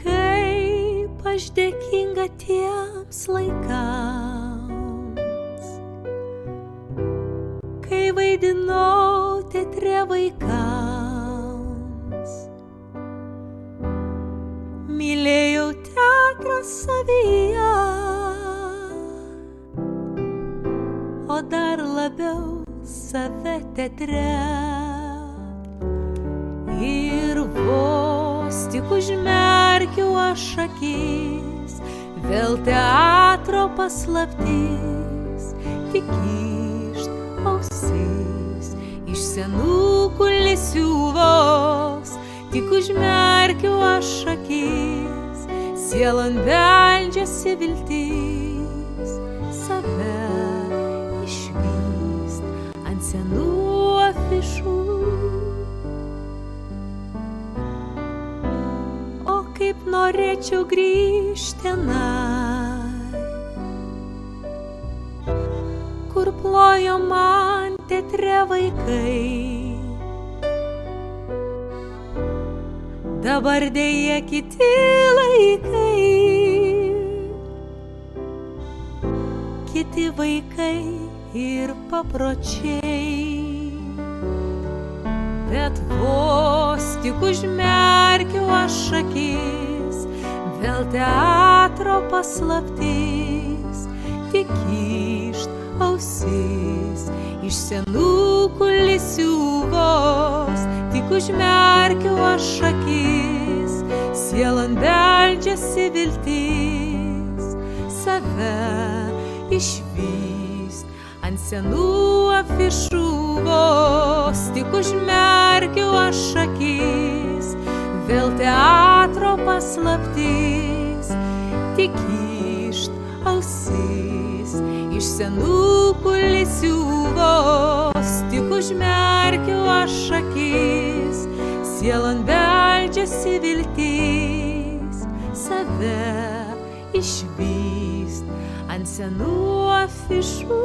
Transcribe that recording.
Kaip aš dėkinga tiems laikams, kai vaidinau teatre vaikams, mylėjau teatrą savyje, o dar labiau save teatre. Ir vos tik užmerkiu aš akis, vėl teatro paslaptis, tik kyšt ausis iš senų kulisių vos, tik užmerkiu aš akis, sielon beldžiasi viltis, save išvyst ant senų afišų. Kaip norėčiau grįžti tenai, kur plojo man teatre vaikai. Dabar deja kiti laikai, kiti vaikai ir papročiai. Bet vos tik užmerkiu aš akis, vėl teatro paslaptis, tik kyšt ausis iš senų kulisių vos, tik užmerkiu aš akis, sielon beldžiasi viltis, save išvyst ant senų afišų vos, tik užmerkiu aš akis, vėl teatro paslaptis, tik kyšt ausis iš senų kulisių vos, tik užmerkiu aš akis, sielon beldžiasi viltis, save išvyst ant senų afišų.